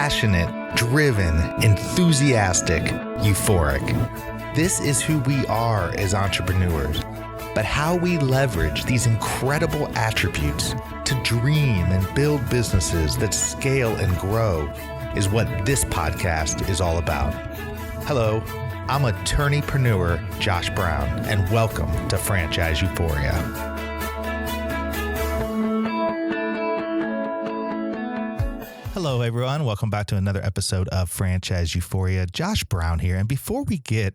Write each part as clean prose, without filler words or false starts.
passionate, driven, enthusiastic, euphoric. This is who we are as entrepreneurs. But how we leverage these incredible attributes to dream and build businesses that scale and grow is what this podcast is all about. Hello, I'm attorneypreneur Josh Brown, and welcome to Franchise Euphoria. Hello, everyone. Welcome back to another episode of Franchise Euphoria. Josh Brown here. And before we get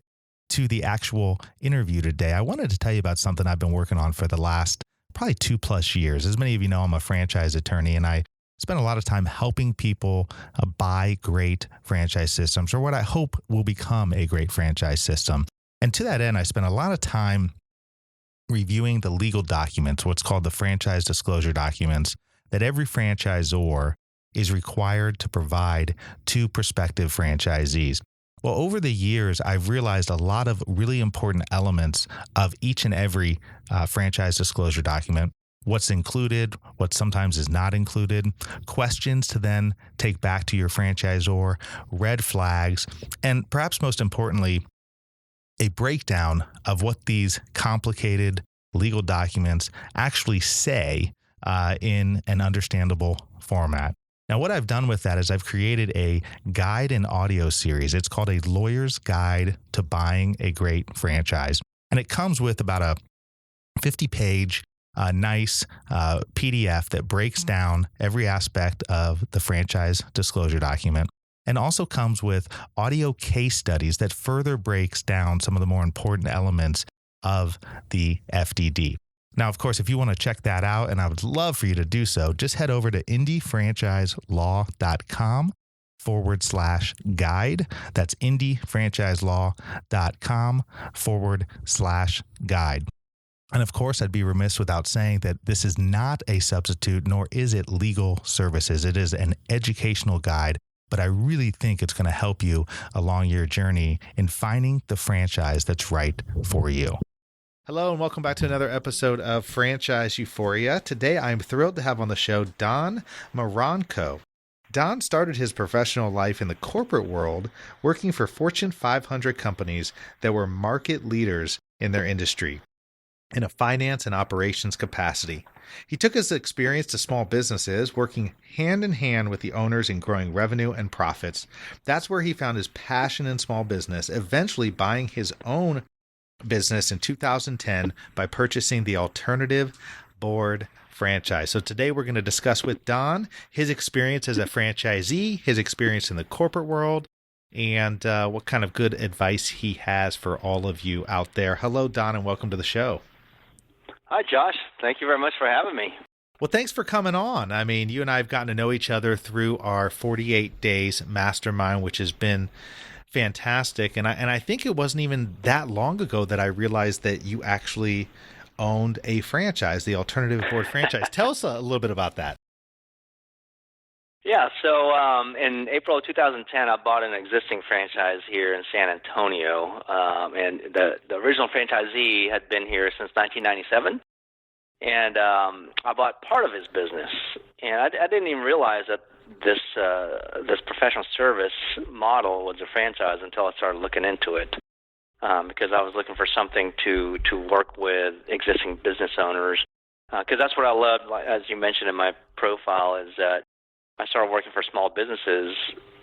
to the actual interview today, I wanted to tell you about something I've been working on for the last probably 2+ years. As many of you know, I'm a franchise attorney, and I spend a lot of time helping people buy great franchise systems, or what I hope will become a great franchise system. And to that end, I spend a lot of time reviewing the legal documents, what's called the franchise disclosure documents, that every franchisor is required to provide to prospective franchisees. Well, over the years, I've realized a lot of really important elements of each and every franchise disclosure document. What's included, what sometimes is not included, questions to then take back to your franchisor, red flags, and perhaps most importantly, a breakdown of what these complicated legal documents actually say in an understandable format. Now, what I've done with that is I've created a guide and audio series. It's called A Lawyer's Guide to Buying a Great Franchise. And it comes with about a 50-page nice PDF that breaks down every aspect of the franchise disclosure document, and also comes with audio case studies that further breaks down some of the more important elements of the FDD. Now, of course, if you want to check that out, and I would love for you to do so, just head over to indiefranchiselaw.com/guide. That's indiefranchiselaw.com/guide. And of course, I'd be remiss without saying that this is not a substitute, nor is it legal services. It is an educational guide, but I really think it's going to help you along your journey in finding the franchise that's right for you. Hello, and welcome back to another episode of Franchise Euphoria. Today, I'm thrilled to have on the show Don Maranca. Don started his professional life in the corporate world, working for Fortune 500 companies that were market leaders in their industry in a finance and operations capacity. He took his experience to small businesses, working hand in hand with the owners in growing revenue and profits. That's where he found his passion in small business, eventually buying his own business in 2010 by purchasing the Alternative Board franchise. So today we're going to discuss with Don his experience as a franchisee, his experience in the corporate world, and what kind of good advice he has for all of you out there. Hello, Don, and welcome to the show. Hi, Josh. Thank you very much for having me. Well, thanks for coming on. I mean, you and I have gotten to know each other through our 48 Days Mastermind, which has been fantastic. And I think it wasn't even that long ago that I realized that you actually owned a franchise, the Alternative Board franchise. Tell us a little bit about that. Yeah, so in April of 2010, I bought an existing franchise here in San Antonio. And the original franchisee had been here since 1997. And I bought part of his business. And I didn't even realize that this professional service model was a franchise until I started looking into it, because I was looking for something to work with existing business owners, because that's what I loved, as you mentioned in my profile, is that I started working for small businesses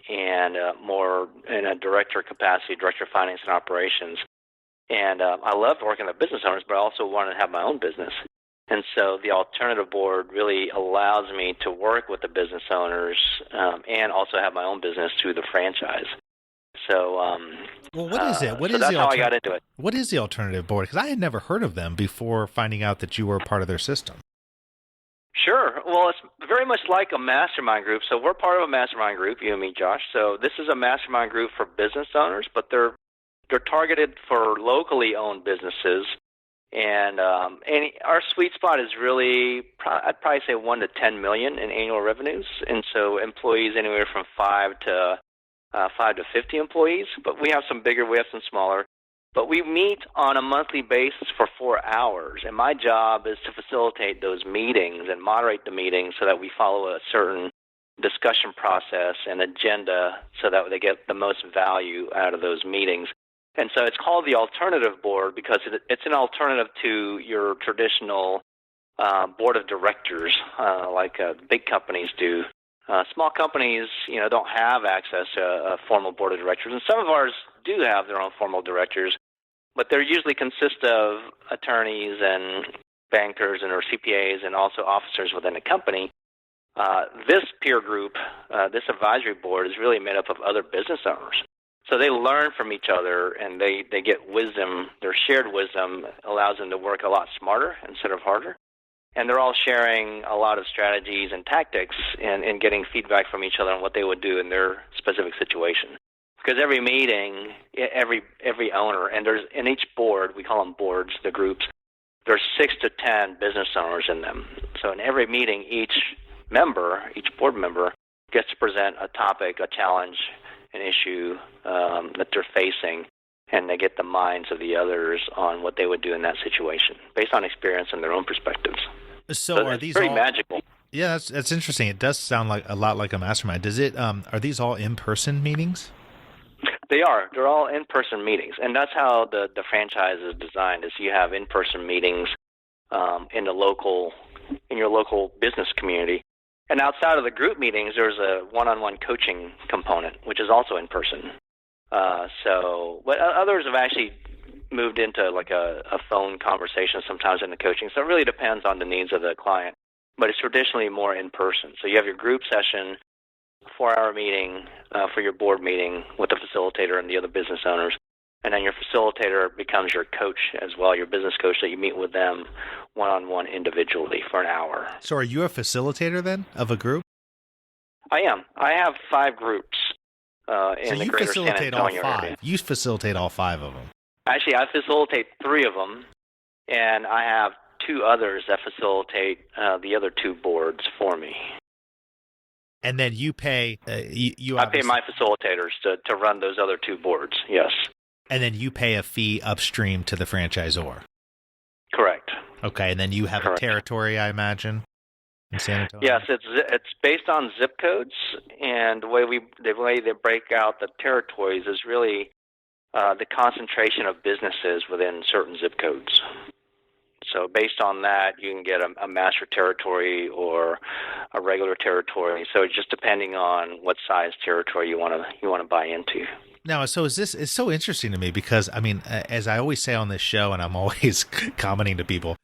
and more in a director capacity, director of finance and operations, and I loved working with business owners, but I also wanted to have my own business. And so the Alternative Board really allows me to work with the business owners and also have my own business through the franchise. So, well, what is it? That's how I got into it. What is the Alternative Board? Because I had never heard of them before finding out that you were part of their system. Sure. Well, it's very much like a mastermind group. So we're part of a mastermind group, you and me, Josh. So this is a mastermind group for business owners, but they're targeted for locally owned businesses. And our sweet spot is really, I'd probably say 1 to 10 million in annual revenues. And so employees anywhere from 5 to 50 employees. But we have some bigger, we have some smaller. But we meet on a monthly basis for 4 hours. And my job is to facilitate those meetings and moderate the meetings so that we follow a certain discussion process and agenda so that they get the most value out of those meetings. And so it's called the alternative board because it's an alternative to your traditional board of directors like big companies do. Small companies, don't have access to a formal board of directors, and some of ours do have their own formal directors, but they usually consist of attorneys and bankers or CPAs and also officers within the company. This peer group, this advisory board, is really made up of other business owners. So they learn from each other, and they get wisdom. Their shared wisdom allows them to work a lot smarter instead of harder. And they're all sharing a lot of strategies and tactics and getting feedback from each other on what they would do in their specific situation. Because every meeting, every owner, and there's in each board, we call them boards, the groups, there's 6 to 10 business owners in them. So in every meeting, each board member gets to present a topic, a challenge, an issue that they're facing, and they get the minds of the others on what they would do in that situation based on experience and their own perspectives. So are these very all magical? Yeah, that's interesting. It does sound like a lot like a mastermind. Does it? Are these all in-person meetings? They are. They're all in-person meetings, and that's how the franchise is designed. Is you have in-person meetings in your local business community. And outside of the group meetings, there's a one-on-one coaching component, which is also in person. But others have actually moved into like a phone conversation sometimes in the coaching. So it really depends on the needs of the client. But it's traditionally more in person. So you have your group session, 4-hour meeting for your board meeting with the facilitator and the other business owners. And then your facilitator becomes your coach as well, your business coach that you meet with them one-on-one individually for an hour. So are you a facilitator then of a group? I am. I have 5 groups in the greater San Antonio area. You facilitate all 5 of them. Actually, I facilitate 3 of them, and I have 2 others that facilitate the other 2 boards for me. And then you pay... I pay my facilitators to run those other 2 boards, yes. And then you pay a fee upstream to the franchisor. Correct. Okay, and then you have a territory, I imagine, in San Antonio? Yes, it's based on zip codes, and the way they break out the territories is really the concentration of businesses within certain zip codes. So based on that, you can get a master territory or a regular territory. So it's just depending on what size territory you want to buy into. Now, so it's so interesting to me because, I mean, as I always say on this show, and I'm always commenting to people,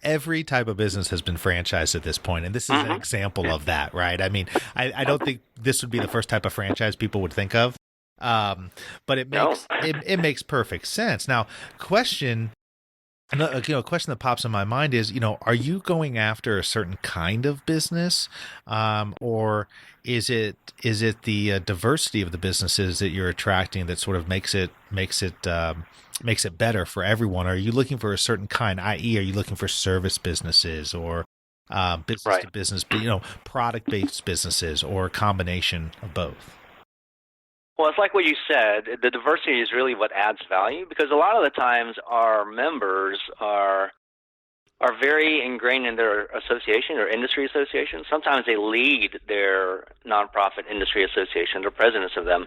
every type of business has been franchised at this point, and this is an example of that, right? I mean, I don't think this would be the first type of franchise people would think of, but it makes perfect sense. Now, a question that pops in my mind is, are you going after a certain kind of business, or is it the diversity of the businesses that you're attracting that sort of makes it better for everyone? Are you looking for a certain kind, i.e., are you looking for service businesses or business to business, product-based businesses, or a combination of both? Well, it's like what you said. The diversity is really what adds value, because a lot of the times our members are very ingrained in their association or industry association. Sometimes they lead their nonprofit industry association. They're presidents of them.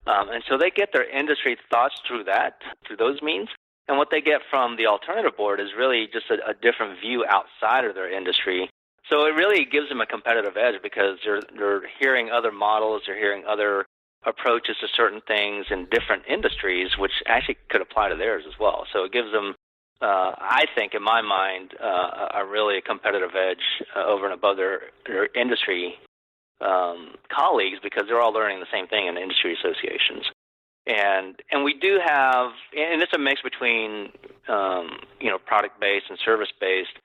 And so they get their industry thoughts through those means. And what they get from the alternative board is really just a different view outside of their industry. So it really gives them a competitive edge because they're hearing other models, they're hearing other approaches to certain things in different industries, which actually could apply to theirs as well. So it gives them, I think, in my mind, a really competitive edge over and above their industry colleagues, because they're all learning the same thing in industry associations. And we do have, and it's a mix between product-based and service-based.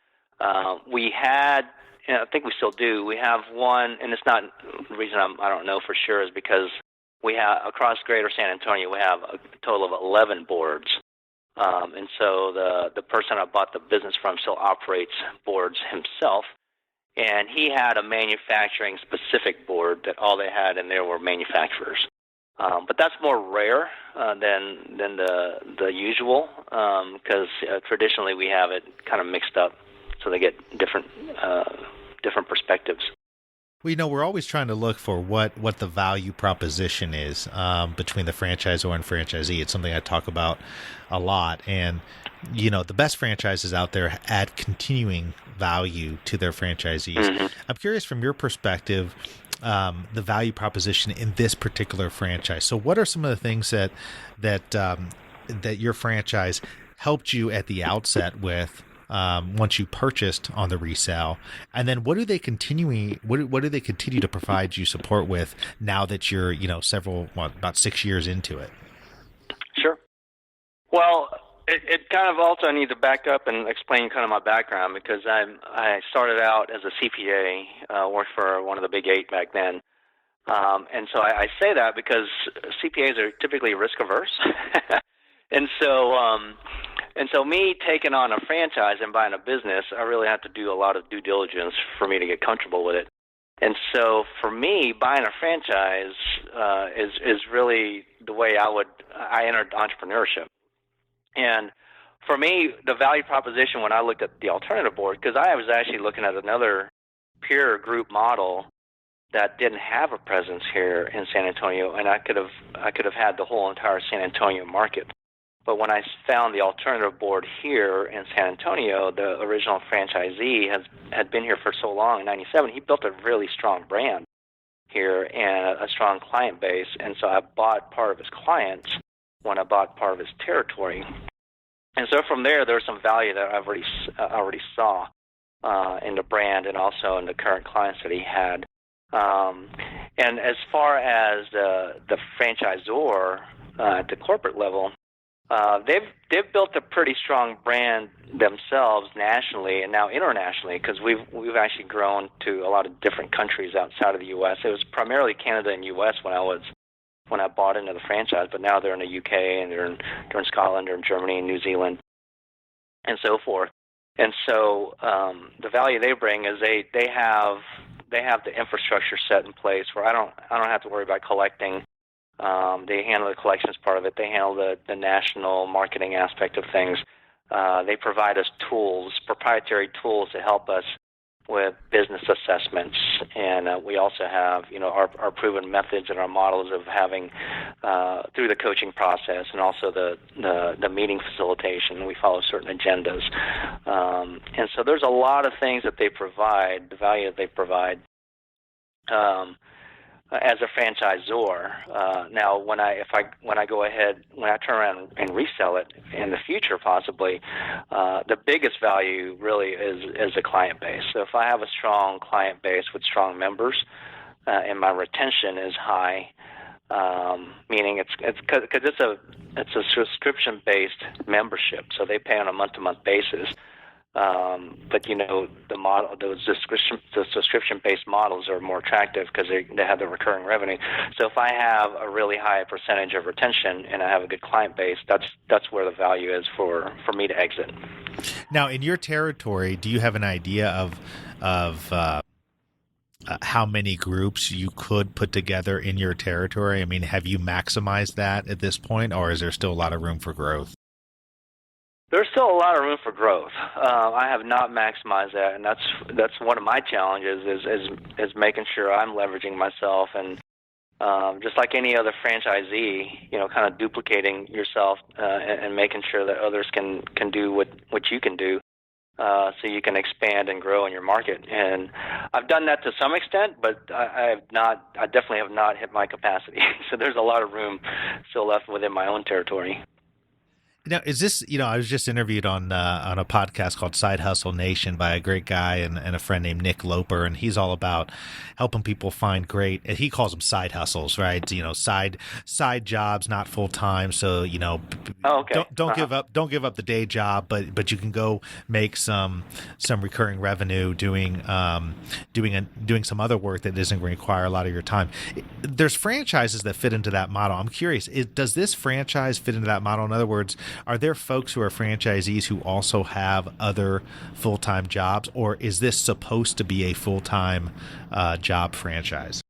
We had, and I think we still do, we have one, and it's not the reason I don't know for sure is because we have, across greater San Antonio, we have a total of 11 boards. And so the person I bought the business from still operates boards himself. And he had a manufacturing-specific board that all they had in there were manufacturers. But that's more rare than the usual, because traditionally we have it kind of mixed up so they get different perspectives. Well, we're always trying to look for what the value proposition is between the franchisor and franchisee. It's something I talk about a lot. And, the best franchises out there add continuing value to their franchisees. Mm-hmm. I'm curious from your perspective, the value proposition in this particular franchise. So what are some of the things that your franchise helped you at the outset with once you purchased on the resale, and then what do they continue to provide you support with now that you're about 6 years into it? Sure. Well, it kind of also, I need to back up and explain kind of my background, because I started out as a CPA, worked for one of the big eight back then. And so I say that because CPAs are typically risk averse. And so me taking on a franchise and buying a business, I really have to do a lot of due diligence for me to get comfortable with it. And so for me, buying a franchise is really the way I entered entrepreneurship. And for me, the value proposition when I looked at the alternative board, because I was actually looking at another peer group model that didn't have a presence here in San Antonio, and I could have had the whole entire San Antonio market. But when I found the alternative board here in San Antonio, the original franchisee had been here for so long, in '97, he built a really strong brand here and a strong client base. And so I bought part of his clients when I bought part of his territory. And so from there was some value that I already saw in the brand and also in the current clients that he had. And as far as the franchisor at the corporate level, they've built a pretty strong brand themselves nationally and now internationally, because we've actually grown to a lot of different countries outside of the U.S. It was primarily Canada and U.S. when I bought into the franchise, but now they're in the U.K. and they're in Scotland, they're in Germany and New Zealand, and so forth. And so the value they bring is they have the infrastructure set in place where I don't have to worry about collecting. They handle the collections part of it. They handle the national marketing aspect of things. They provide us tools, proprietary tools to help us with business assessments. And we also have, our proven methods and our models of having through the coaching process and also the meeting facilitation. We follow certain agendas. And so there's a lot of things that they provide, the value that they provide. As a franchisor. Now, when I turn around and resell it in the future, possibly, the biggest value really is the client base. So if I have a strong client base with strong members, and my retention is high, meaning it's because it's a subscription-based membership, so they pay on a month-to-month basis. But the subscription-based models are more attractive because they have the recurring revenue. So if I have a really high percentage of retention and I have a good client base, that's where the value is for me to exit. Now, in your territory, do you have an idea of how many groups you could put together in your territory? I mean, have you maximized that at this point, or is there still a lot of room for growth? There's still a lot of room for growth. I have not maximized that, and that's one of my challenges is making sure I'm leveraging myself, and just like any other franchisee, kind of duplicating yourself and making sure that others can do what you can do, so you can expand and grow in your market. And I've done that to some extent, but I definitely have not hit my capacity. So there's a lot of room still left within my own territory. Now, is this, I was just interviewed on a podcast called Side Hustle Nation by a great guy and a friend named Nick Loper, and he's all about helping people find great, and he calls them side hustles, right? Side jobs, not full time. So, okay. Don't give up the day job, but you can go make some recurring revenue doing some other work that isn't going to require a lot of your time. There's franchises that fit into that model. I'm curious, does this franchise fit into that model? In other words, are there folks who are franchisees who also have other full-time jobs, or is this supposed to be a full-time job franchise?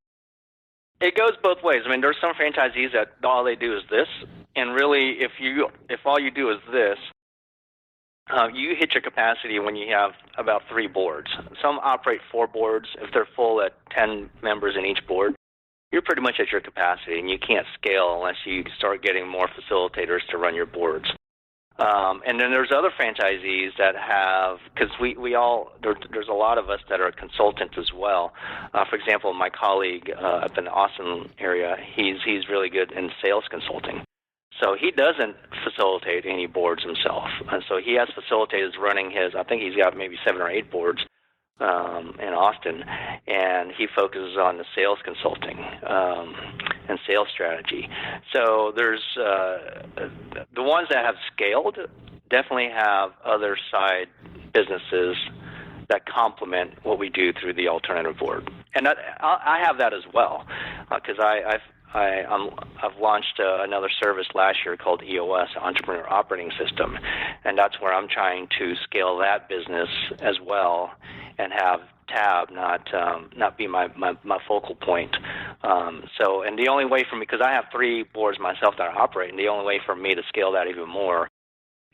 It goes both ways. I mean, there's some franchisees that all they do is this, and really, if all you do is this, You hit your capacity when you have about 3 boards. Some operate 4 boards. If they're full at 10 members in each board, you're pretty much at your capacity, and you can't scale unless you start getting more facilitators to run your boards. And then there's other franchisees that have, because there's a lot of us that are consultants as well. For example, my colleague up in the Austin area, he's really good in sales consulting. So he doesn't facilitate any boards himself. And so he has facilitators running his, I think he's got maybe 7 or 8 boards in Austin, and he focuses on the sales consulting and sales strategy. So there's the ones that have scaled definitely have other side businesses that complement what we do through the alternative board, and I have that as well, because I've launched another service last year called EOS, Entrepreneur Operating System, and that's where I'm trying to scale that business as well, and have Tab not be my focal point. And the only way for me, because I have 3 boards myself that I operate, and the only way for me to scale that even more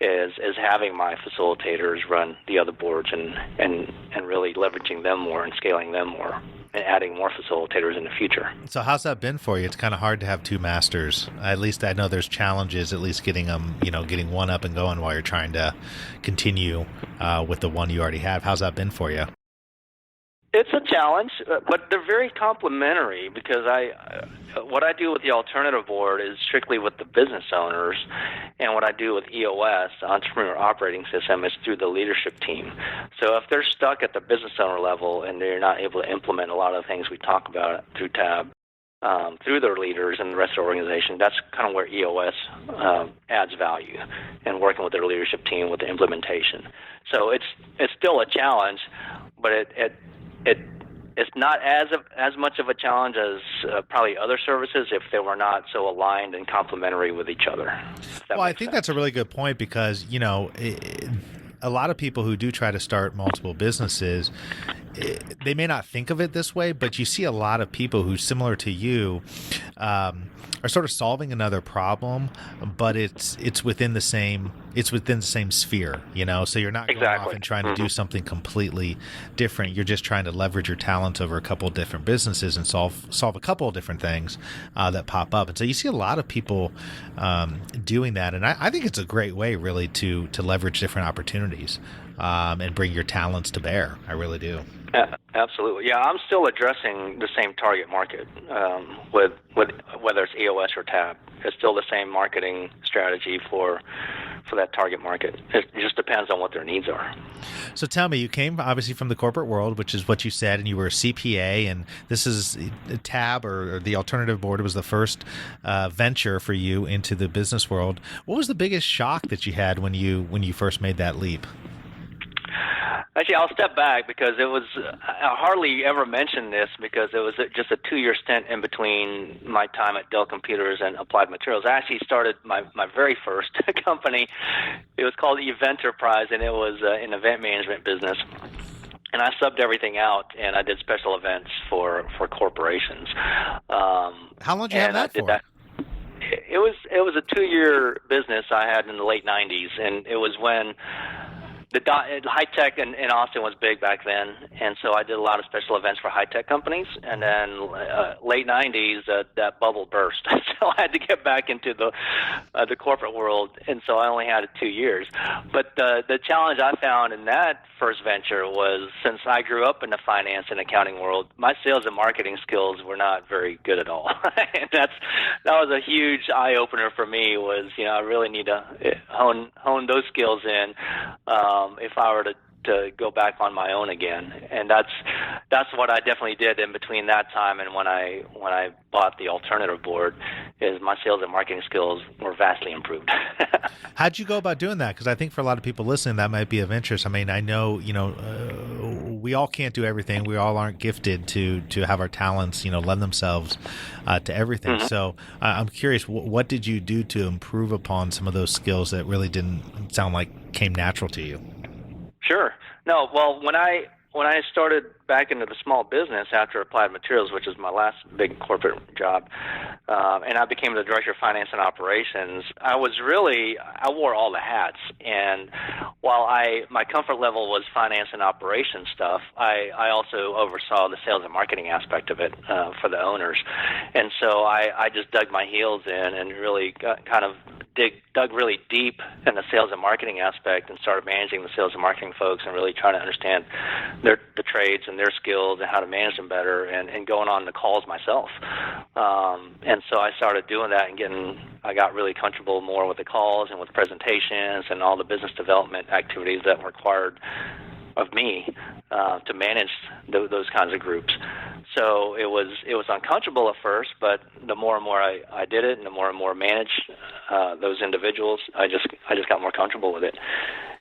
is having my facilitators run the other boards and really leveraging them more and scaling them more and adding more facilitators in the future. So how's that been for you? It's kind of hard to have 2 masters. At least I know there's challenges, at least getting one up and going while you're trying to continue with the one you already have. How's that been for you? It's a challenge, but they're very complementary, because what I do with the alternative board is strictly with the business owners, and what I do with EOS, the Entrepreneur Operating System, is through the leadership team. So if they're stuck at the business owner level and they're not able to implement a lot of the things we talk about through TAB, through their leaders and the rest of the organization, that's kind of where EOS adds value, and working with their leadership team with the implementation. So it's still a challenge, but it's not as much of a challenge as probably other services if they were not so aligned and complementary with each other. Well, I think that's a really good point, because a lot of people who do try to start multiple businesses, they may not think of it this way, but you see a lot of people who, similar to you, are sort of solving another problem, but it's within the same sphere, so you're not going off and trying to do something completely different. You're just trying to leverage your talents over a couple of different businesses and solve a couple of different things that pop up. And so you see a lot of people doing that, and I think it's a great way, really, to leverage different opportunities and bring your talents to bear. I really do. Yeah, absolutely. Yeah, I'm still addressing the same target market with whether it's EOS or TAB. It's still the same marketing strategy for that target market. It just depends on what their needs are. So tell me, you came obviously from the corporate world, which is what you said, and you were a CPA, and this is TAB, or the alternative board, was the first venture for you into the business world. What was the biggest shock that you had when you first made that leap? Actually, I'll step back, because it was I hardly ever mentioned this, because it was just a 2-year stint in between my time at Dell Computers and Applied Materials. I actually started my very first company. It was called Eventerprise, and it was an event management business. And I subbed everything out, and I did special events for corporations. How long did you have that for? It was a 2-year business I had in the late 90s, and it was when high-tech in Austin was big back then, and so I did a lot of special events for high-tech companies. And then late 90s, that bubble burst, so I had to get back into the corporate world, and so I only had it 2 years. But the challenge I found in that first venture was, since I grew up in the finance and accounting world, my sales and marketing skills were not very good at all. And that was a huge eye-opener for me, was, I really need to hone those skills in if I were to go back on my own again. And that's what I definitely did in between that time and when I bought the alternative board, is my sales and marketing skills were vastly improved. How'd you go about doing that? Because I think for a lot of people listening, that might be of interest. I mean, I know, we all can't do everything. We all aren't gifted to have our talents, lend themselves to everything. Mm-hmm. So I'm curious, what did you do to improve upon some of those skills that really didn't sound like came natural to you? Sure. No, well, when I when I started back into the small business after Applied Materials, which is my last big corporate job, and I became the director of finance and operations, I wore all the hats. And while my comfort level was finance and operations stuff, I also oversaw the sales and marketing aspect of it for the owners. And so I just dug my heels in and really dug really deep in the sales and marketing aspect and started managing the sales and marketing folks and really trying to understand the trades and their skills and how to manage them better and going on the calls myself. And so I started doing that and I got really comfortable more with the calls and with presentations and all the business development activities that were required of me to manage those kinds of groups. So it was uncomfortable at first, but the more and more I did it, and the more and more managed those individuals, I just got more comfortable with it.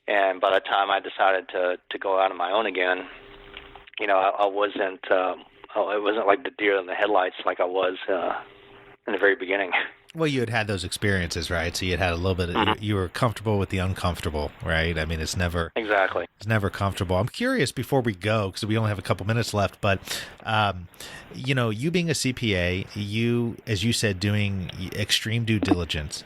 And by the time I decided to go out on my own again, I wasn't. It wasn't like the deer in the headlights like I was in the very beginning. Well, you had those experiences, right? So you had a little bit of, you were comfortable with the uncomfortable, right? I mean, it's never comfortable. I'm curious before we go, because we only have a couple minutes left, but, you being a CPA, you, as you said, doing extreme due diligence,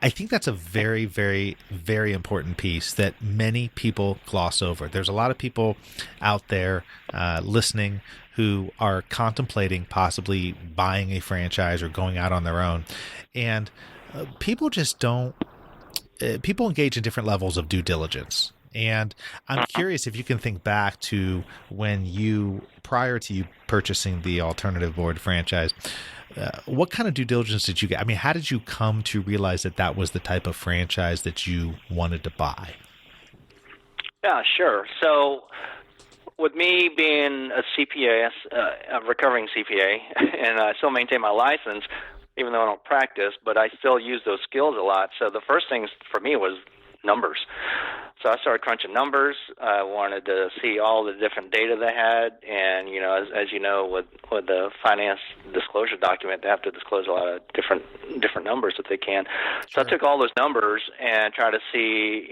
I think that's a very, very, very important piece that many people gloss over. There's a lot of people out there listening who are contemplating possibly buying a franchise or going out on their own. And people just don't, people engage in different levels of due diligence. And I'm curious if you can think back to when prior to you purchasing the Alternative Board franchise, what kind of due diligence did you get? I mean, how did you come to realize that was the type of franchise that you wanted to buy? Yeah, sure. So with me being a CPA, a recovering CPA, and I still maintain my license, even though I don't practice, but I still use those skills a lot. So the first thing for me was numbers. So I started crunching numbers. I wanted to see all the different data they had, and as you know, with the finance disclosure document, they have to disclose a lot of different numbers that they can. So I took all those numbers and tried to see,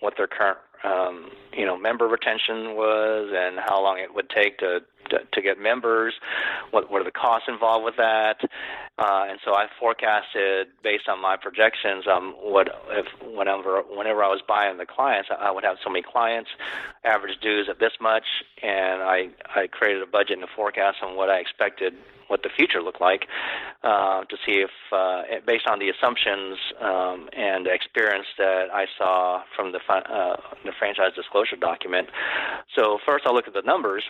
what their current member retention was and how long it would take to get members, what are the costs involved with that, and so I forecasted based on my projections whenever I was buying the clients, I would have so many clients, average dues at this much, and I created a budget and a forecast on what I expected what the future looked like to see if, based on the assumptions and the experience that I saw from the franchise disclosure document. So first I looked at the numbers,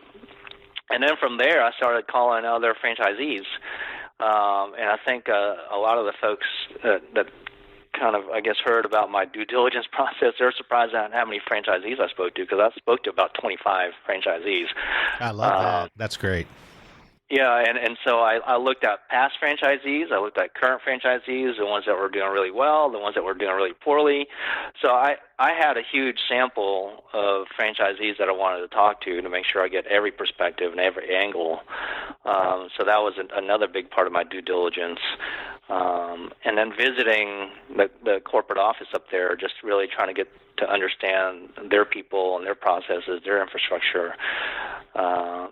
and then from there I started calling other franchisees. And I think a lot of the folks that kind of, I guess, heard about my due diligence process, they're surprised at how many franchisees I spoke to, because I spoke to about 25 franchisees. I love that. That's great. Yeah, and so I looked at past franchisees, I looked at current franchisees, the ones that were doing really well, the ones that were doing really poorly. So I had a huge sample of franchisees that I wanted to talk to make sure I get every perspective and every angle. So that was another big part of my due diligence. And then visiting the corporate office up there, just really trying to get to understand their people and their processes, their infrastructure.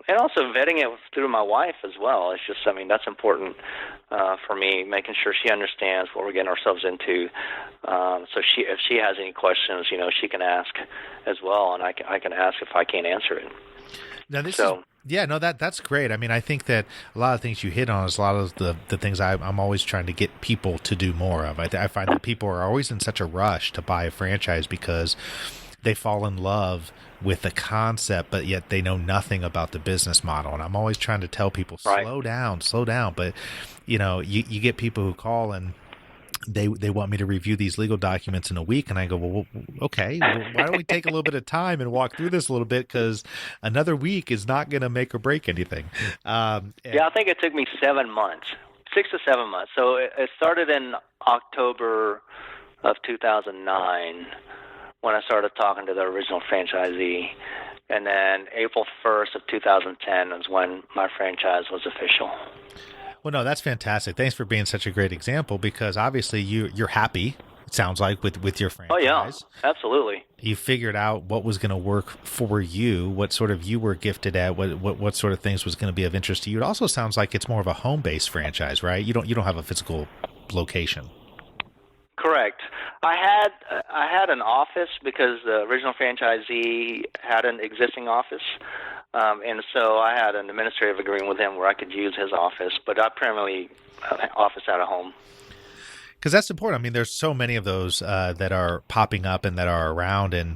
And also vetting it through my wife as well. It's just, that's important for me, making sure she understands what we're getting ourselves into. So if she has any questions, she can ask as well, and I can ask if I can't answer it. Now that's great. I think that a lot of things you hit on is a lot of the things I'm always trying to get people to do more of. I find that people are always in such a rush to buy a franchise because they fall in love with the concept, but yet they know nothing about the business model. And I'm always trying to tell people, slow down. But, you get people who call and they want me to review these legal documents in a week. And I go, well, okay, why don't we take a little bit of time and walk through this a little bit? Because another week is not going to make or break anything. I think it took me 7 months, 6 to 7 months. So it started in October of 2009. when I started talking to the original franchisee. And then April 1st of 2010 was when my franchise was official. Well, no, that's fantastic. Thanks for being such a great example, because obviously you're happy It sounds like with your franchise. Oh yeah, absolutely. You figured out what was going to work for you, what sort of you were gifted at, what sort of things was going to be of interest to you. It also sounds like it's more of a home-based franchise, right? You don't have a physical location. Correct. I had an office because the original franchisee had an existing office, and so I had an administrative agreement with him where I could use his office, but I primarily office out of home. Because that's important. I mean, there's so many of those that are popping up and that are around, and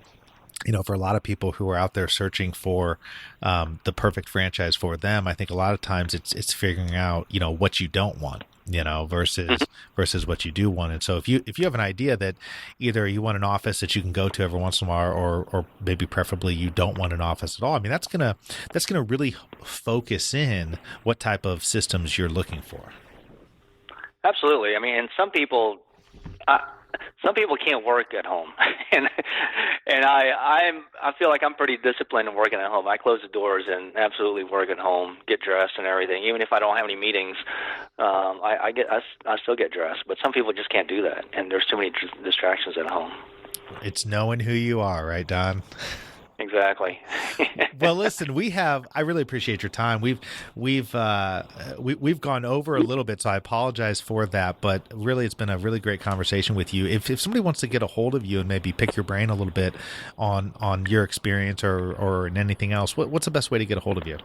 for a lot of people who are out there searching for the perfect franchise for them, I think a lot of times it's figuring out what you don't want, versus what you do want. And so if you have an idea that either you want an office that you can go to every once in a while, or maybe preferably you don't want an office at all, I mean that's gonna really focus in what type of systems you're looking for. Absolutely. I mean, and some people can't work at home, and I feel like I'm pretty disciplined in working at home. I close the doors and absolutely work at home, get dressed and everything. Even if I don't have any meetings, I still get dressed. But some people just can't do that, and there's too many distractions at home. It's knowing who you are, right, Don? Exactly. Well, listen, I really appreciate your time. We've gone over a little bit, so I apologize for that, but really it's been a really great conversation with you. If somebody wants to get a hold of you and maybe pick your brain a little bit on your experience or in anything else, what's the best way to get a hold of you?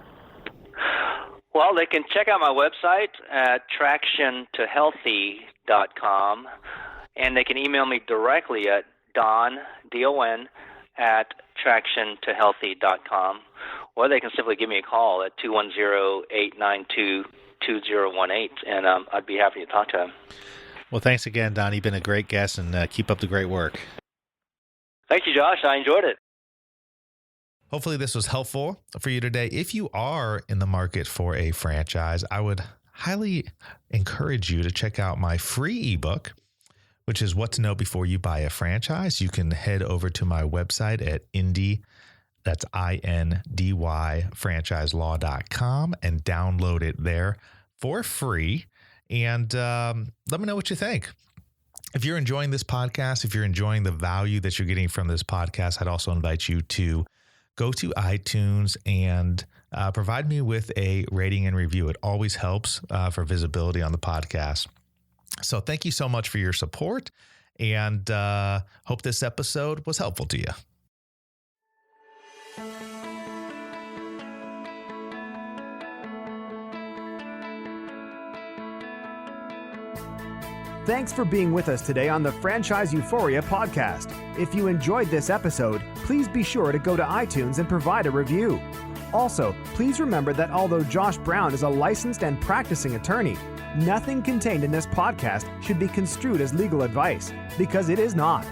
Well, they can check out my website at tractiontohealthy.com, and they can email me directly at Don, D-O-N, at tractiontohealthy.com, or they can simply give me a call at 210-892-2018, and I'd be happy to talk to them. Well, thanks again, Don. You've been a great guest, and keep up the great work. Thank you, Josh. I enjoyed it. Hopefully this was helpful for you today. If you are in the market for a franchise, I would highly encourage you to check out my free ebook, which is What to Know Before You Buy a Franchise. You can head over to my website at that's INDY, franchiselaw.com, and download it there for free. And let me know what you think. If you're enjoying this podcast, if you're enjoying the value that you're getting from this podcast, I'd also invite you to go to iTunes and provide me with a rating and review. It always helps for visibility on the podcast. So thank you so much for your support, and hope this episode was helpful to you. Thanks for being with us today on the Franchise Euphoria podcast. If you enjoyed this episode, please be sure to go to iTunes and provide a review. Also, please remember that although Josh Brown is a licensed and practicing attorney, nothing contained in this podcast should be construed as legal advice, because it is not.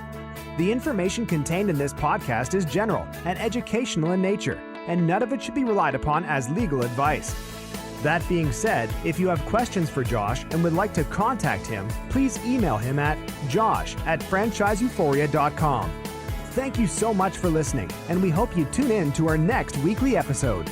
The information contained in this podcast is general and educational in nature, and none of it should be relied upon as legal advice. That being said, if you have questions for Josh and would like to contact him, please email him at josh@franchiseeuphoria.com. Thank you so much for listening, and we hope you tune in to our next weekly episode.